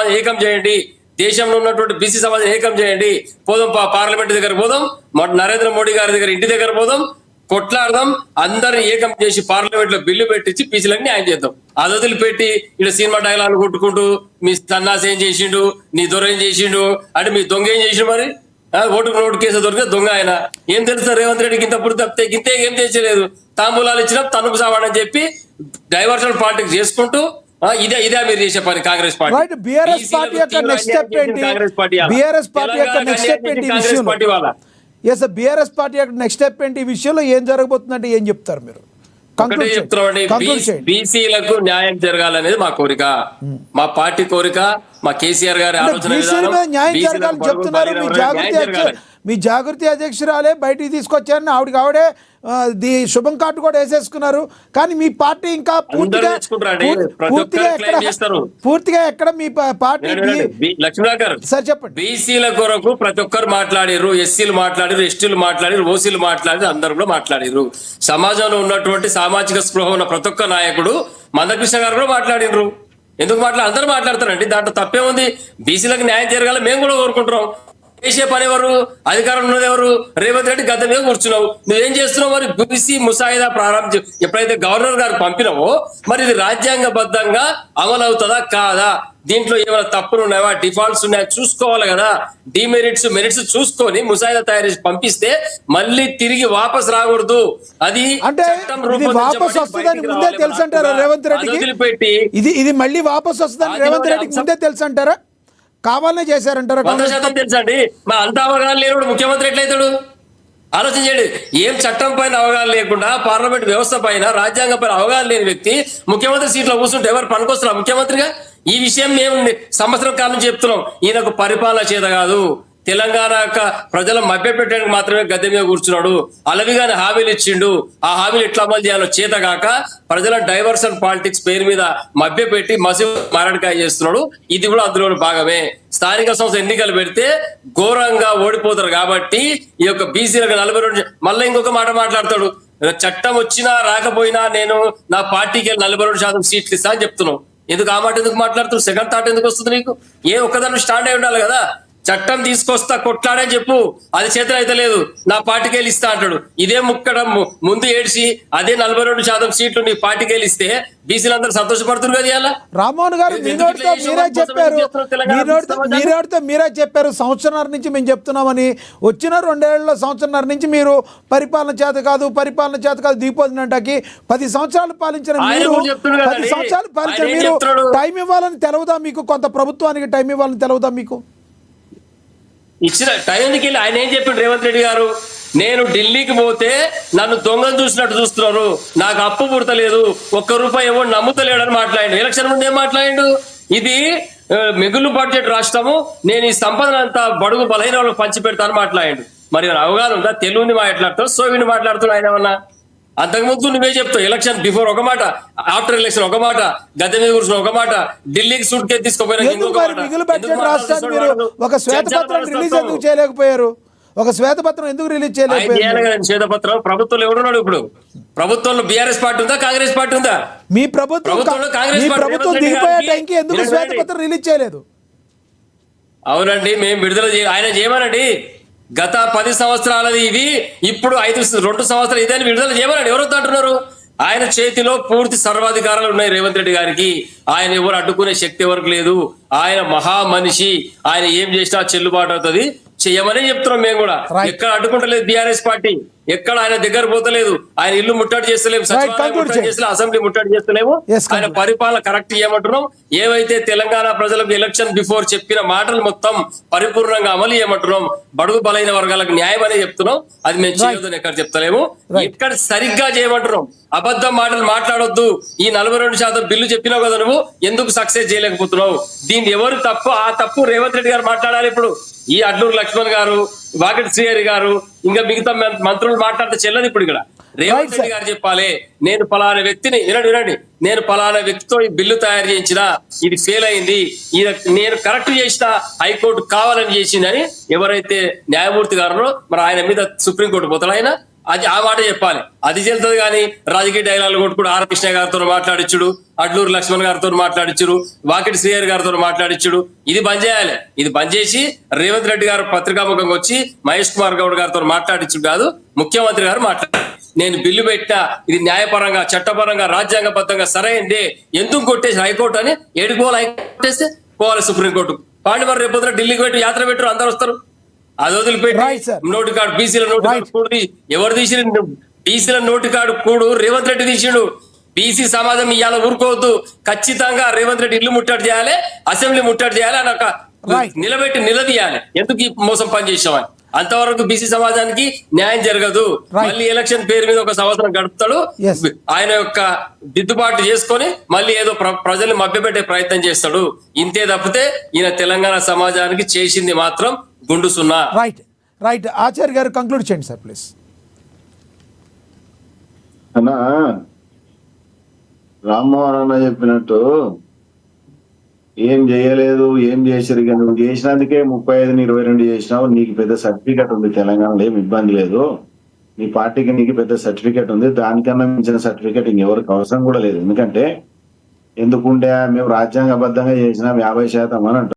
సమాజం ఏకం చేయండి, దేశంలో ఉన్నటువంటి బీసీ సమాజం ఏకం చేయండి, పోదాం పార్లమెంట్ దగ్గర పోదాం, నరేంద్ర మోడీ గారి దగ్గర ఇంటి దగ్గర పోదాం, కొట్లాడదాం, అందరిని ఏకం చేసి పార్లమెంట్ లో బిల్లు పెట్టించి బీసీలకు న్యాయం చేద్దాం. అది వదిలిపెట్టి ఇక్కడ సినిమా డైలాగులు కొట్టుకుంటూ మీ సన్నాసి ఏం చేసిండు, నీ దొర ఏం చేసిండు అంటే మీ దొంగ ఏం చేసిండు, మరి ఓటుకు నోటు కేసు దొరికితే దొంగ ఆయన ఏం తెలుసు రేవంత్ రెడ్డికి ఇంతప్పుడు తప్పితే గింతే ఏం తెచ్చలేదు, తాంబూలాలు ఇచ్చినా తనుకు సావాడని చెప్పి డైవర్షన్ పాలిటిక్స్ చేసుకుంటూ ఇదే మీరు చేసే పని కాంగ్రెస్ పార్టీ. బీఆర్ఎస్ పార్టీ యొక్క నెక్స్ట్ స్టెప్ ఏంటి? బీఆర్ఎస్ పార్టీ యొక్క నెక్స్ట్ స్టెప్ ఏంటి ఈ విషయంలో? ఎస్ బీఆర్ఎస్ పార్టీ యొక్క నెక్స్ట్ స్టెప్ ఏంటి ఈ విషయంలో? ఏం జరగబోతుందంటే ఏం చెప్తారు మీరు? బీసీలకు న్యాయం జరగాలనేది మా కోరిక, మా పార్టీ కోరిక, మా కేసీఆర్ గారి ఆలోచన. న్యాయం జరగాలని చెప్తున్నారు. మీ జాగృతి అధ్యక్షురాలే బయటికి తీసుకొచ్చారని ఆవిడే శుభం కార్డు కూడా వేసేసుకున్నారు. కానీ మీ పార్టీ ఇంకా పూర్తిగా ఎక్కడ మీ పార్టీ? లక్ష్మీనాథ్ సార్ చెప్పండి. బీసీల కొరకు ప్రతి ఒక్కరు మాట్లాడారు, ఎస్సీలు మాట్లాడారు, ఎస్టీలు మాట్లాడారు, ఓసీలు మాట్లాడారు, అందరు కూడా మాట్లాడారు. సమాజంలో ఉన్నటువంటి సామాజిక స్పృహ ఉన్న ప్రతి ఒక్క నాయకుడు మందకృష్ణ గారు కూడా మాట్లాడినరు. ఎందుకు అందరూ మాట్లాడతారండి, దాంట్లో తప్పే ఉంది. బీసీలకు న్యాయం జరగాలి మేము కూడా కోరుకుంటున్నాం. చేసే పని ఎవరు? అధికారం ఉన్నది ఎవరు? రేవంత్ రెడ్డి గత మీద కూర్చున్నావు, నువ్వేం చేస్తున్నావు? మరి బీసీ ముసాయిదా ప్రారంభం ఎప్పుడైతే గవర్నర్ గారు పంపినావో మరి ఇది రాజ్యాంగబద్ధంగా అమలు అవుతుందా కాదా, దీంట్లో ఏమైనా తప్పులు ఉన్నాయా, డిఫాల్ట్స్ ఉన్నాయా చూసుకోవాలి కదా. డిమెరిట్స్ మెరిట్స్ చూసుకొని ముసాయిదా తయారు చేసి పంపిస్తే మళ్ళీ తిరిగి వాపస్ రాకూడదు. అది వాపస్ వస్తుందని ముందే తెలుసు అంటారా రేవంత్ రెడ్డికి? ఇది మళ్ళీ వాపస్ వస్తుందని రేవంత్ రెడ్డికి ముందే తెలుసు అంటారా? కావాలనే చేశారంటారా? 100% తెలుసండి. మా అంత అవగాహన లేనివాడు ముఖ్యమంత్రి ఎట్లయితాడు? ఆలోచించండి. ఏం చట్టం పైన అవగాహన లేకుండా, పార్లమెంట్ వ్యవస్థ పైన, రాజ్యాంగం పైన అవగాహన లేని వ్యక్తి ముఖ్యమంత్రి సీట్లో కూర్చుంటే ఎవరు పనికొస్తున్నారు ముఖ్యమంత్రిగా? ఈ విషయం మేము సంవత్సరం కాలం చెప్తున్నాం. ఈయనకు పరిపాలన చేత కాదు, తెలంగాణ ప్రజల మభ్యపెట్టడానికి మాత్రమే గద్దె మీద కూర్చున్నాడు. అలవిగానే హామీలు ఇచ్చిండు, ఆ హామీలు ఎట్లా అమలు చేయాలో చేతగాక ప్రజల డైవర్షన్ పాలిటిక్స్ పేరు మీద మభ్యపెట్టి మసి మారడికాయ చేస్తున్నాడు. ఇది కూడా అందులో భాగమే. స్థానిక సంస్థ ఎన్నికలు పెడితే ఘోరంగా ఓడిపోతారు కాబట్టి ఈ యొక్క బీసీలకు 42 మళ్ళీ ఇంకొక మాట మాట్లాడతాడు, చట్టం వచ్చినా రాకపోయినా నేను నా పార్టీకి 42% సీట్లు ఇస్తా అని చెప్తున్నావు. ఎందుకు ఆ మాట ఎందుకు మాట్లాడుతున్నావు? సెకండ్ థాట్ ఎందుకు వస్తుంది నీకు? ఏ ఒక్కదాన్ని స్టాండ్ అయి ఉండాలి కదా. చట్టం తీసుకొస్తా కొట్లాడని చెప్పు, అది చేతులు అయితే లేదు, నా పార్టీకి వెళ్ళి ఇస్తా అంటాడు. ఇదే ముక్కడం ముందు ఏడ్చి అదే 42% సీట్లు నీ పార్టీకి వెళ్ళి ఇస్తే బీసీలందరూ సంతోషపడుతున్నారు కదా. ఇలా రామ్మోహన్ గారు మీరే చెప్పారు సంవత్సరాల నుంచి మేము చెప్తున్నామని. వచ్చిన 2 ఏళ్ల సంవత్సరాల నుంచి మీరు పరిపాలన చేత కాదు దిగిపోతున్నట్టుకి 10 సంవత్సరాలు పాలించిన మీరు 10 సంవత్సరాలు పాలించిన మీరు టైం ఇవ్వాలని తెలవదా మీకు? కొంత ప్రభుత్వానికి టైం ఇవ్వాలని తెలవదా మీకు? ఇచ్చిన టైంకి వెళ్ళి ఆయన ఏం చెప్పిండు రేవంత్ రెడ్డి గారు, నేను ఢిల్లీకి పోతే నన్ను దొంగలు చూసినట్టు చూస్తున్నారు, నాకు అప్పు పుడతలేదు, ₹1 ఎవరు నమ్ముతలేడని మాట్లాడిండు. ఎలక్షన్ ముందు ఏం మాట్లాడిండు? ఇది మిగులు బడ్జెట్ రాష్ట్రము, నేను ఈ సంపదన అంతా బడుగు బలహీన వాళ్ళకి పంచి పెడతాను మాట్లాడిండు. మరి అవగాహన ఉందా? తెలుగుని మాట్లాడుతావు, సోవిని మాట్లాడుతున్నావు. ఆయన ఏమన్నా అంతకుముందు నువ్వే చెప్తావు, ఎలక్షన్ బిఫోర్ ఒక మాట, ఆఫ్టర్ ఎలక్షన్ ఒక మాట, గద్దె మీద కూర్చున్న ఒక మాట, ఢిల్లీకి సూట్ కేసు తీసుకోపోయినా ఒక శ్వేతపత్రం రిలీజ్ ఎందుకు చేయలేకపోయారు? శ్వేతపత్రం ప్రభుత్వంలో ఎవడున్నాడు? ఇప్పుడు ప్రభుత్వంలో బీఆర్ఎస్ పార్టీ ఉందా, కాంగ్రెస్ పార్టీ ఉందా? మీ ప్రభుత్వంలో కాంగ్రెస్ పార్టీ ఎందుకు శ్వేతపత్రం రిలీజ్ చేయలేదు? అవునండి, మేము విడుదల ఆయన చేయమనండి. గత 10 సంవత్సరాలది ఇది, ఇప్పుడు 2 సంవత్సరాలు ఇదని విడుదల చేయమని ఎవరు అంటున్నారు? ఆయన చేతిలో పూర్తి సర్వాధికారాలు ఉన్నాయి రేవంత్ రెడ్డి గారికి. ఆయన ఎవరు అడ్డుకునే శక్తి ఎవరికి లేదు. ఆయన మహా మనిషి, ఆయన ఏం చేసినా చెల్లుబాటు అవుతుంది, చెయ్యమని చెప్తున్నాం మేము కూడా. ఎక్కడ అడ్డుకుంటలేదు బీఆర్ఎస్ పార్టీ, ఎక్కడ ఆయన దగ్గర పోతలేదు. ఆయన ఇల్లు ముట్టడి చేస్తలేము, సచివాలయం ముట్టడి చేస్తలేము, అసెంబ్లీ ముట్టడి చేస్తలేము. ఆయన పరిపాలన కరెక్ట్ చేయమంటున్నాం. ఏవైతే తెలంగాణ ప్రజలకు ఎలక్షన్ బిఫోర్ చెప్పిన మాటలు మొత్తం పరిపూర్ణంగా అమలు చేయమంటున్నాం. బడుగు బలైన వర్గాలకు న్యాయం అని చెప్తున్నాం. అది మేము చేయొద్దని ఎక్కడ చెప్తలేము, ఇక్కడ సరిగ్గా చేయమంటున్నాం. అబద్ధం మాటలు మాట్లాడొద్దు. ఈ 42% బిల్లు చెప్పినావు కదా, నువ్వు ఎందుకు సక్సెస్ చేయలేకపోతున్నావు? దీన్ని ఎవరు తప్పు? ఆ తప్పు రేవంత్ రెడ్డి గారు మాట్లాడాలి. ఇప్పుడు ఈ అడ్లూరు లక్ష్మణ్ గారు, వాకిటి శ్రీహరి గారు, ఇంకా మిగతా మంత్రులు మాట్లాడితే చెల్లదు. ఇప్పుడు ఇక్కడ రేవంత్ రెడ్డి గారు చెప్పాలి, నేను పలానా వ్యక్తిని వినండి, నేను పలానా వ్యక్తితో ఈ బిల్లు తయారు చేయించిన, ఇది ఫెయిల్ అయింది, నేను కరెక్ట్ చేసిన, హైకోర్టు కావాలని చేసిందని ఎవరైతే న్యాయమూర్తి గారో మరి ఆయన మీద సుప్రీంకోర్టు పోతాడు. అది ఆ మాట చెప్పాలి. అది చెల్తుంది కానీ రాజకీయ డైలాగులు కొట్టుకుడు ఆర్ కృష్ణ గారితో మాట్లాడిచ్చుడు, అడ్లూరు లక్ష్మణ్ గారితో మాట్లాడిచ్చుడు, వాకిటి శ్రీహరి గారితో మాట్లాడిచ్చుడు, ఇది బంద్ చేయాలి. ఇది బంద్ చేసి రేవంత్ రెడ్డి గారు పత్రికాముఖంగా వచ్చి మహేష్ కుమార్ గౌడ్ గారితో మాట్లాడిచ్చుడు కాదు, ముఖ్యమంత్రి గారు మాట్లాడారు. నేను బిల్లు పెట్టా, ఇది న్యాయపరంగా చట్టపరంగా రాజ్యాంగబద్ధంగా సరైందే, ఎందుకు కొట్టేసి హైకోర్టు అని ఏడుకోవాలి. హైకోర్టు పోవాలి సుప్రీంకోర్టు. పాండి మరి రేపు పొద్దున ఢిల్లీకి పెట్టి యాత్ర పెట్టరు, అందరు వస్తారు. అది Right, వదిలిపెట్టి sir. నోటి కార్డు బీసీల నోటి కార్డు కూడు ఎవరు తీసిన బీసీల నోటి కార్డు కూడు రేవంత్ రెడ్డి తీసిండు. బీసీ సమాజం ఇవాళ ఊరుకోవద్దు. ఖచ్చితంగా రేవంత్ రెడ్డి ఇల్లు ముట్టడి చేయాలి, అసెంబ్లీ ముట్టడి చేయాలి అని ఒక Right. నిలబెట్టి నిలదీయాలి. ఎందుకు ఈ మోసం పని చేసామని. అంతవరకు బీసీ సమాజానికి న్యాయం జరగదు. Right. మళ్ళీ ఎలక్షన్ పేరు మీద ఒక సంవత్సరం గడుపుతాడు. Yes. ఆయన యొక్క దిద్దుబాటు చేసుకొని మళ్ళీ ఏదో ప్రజల్ని మభ్యపెట్టే ప్రయత్నం చేస్తాడు. ఇంతే తప్పితే ఈయన తెలంగాణ సమాజానికి చేసింది మాత్రం గుండు సున్నా. రైట్ రైట్ ఆచార్య గారు కంక్లూడ్ చేయండి సార్ ప్లీజ్. అన్నా రామ్మోహన్ అన్న చెప్పినట్టు ఏం చేయలేదు, ఏం చేసారు ఇక నువ్వు చేసినందుకే 35-22 చేసినావు. నీకు పెద్ద సర్టిఫికెట్ ఉంది తెలంగాణలో, ఏం ఇబ్బంది లేదు. నీ పార్టీకి నీకు పెద్ద సర్టిఫికెట్ ఉంది, దానికన్నా మించిన సర్టిఫికెట్ ఇంకెవరికి అవసరం కూడా లేదు. ఎందుకంటే ఎందుకుంటే మేము రాజ్యాంగబద్ధంగా చేసినాం 50% అని అంటాం.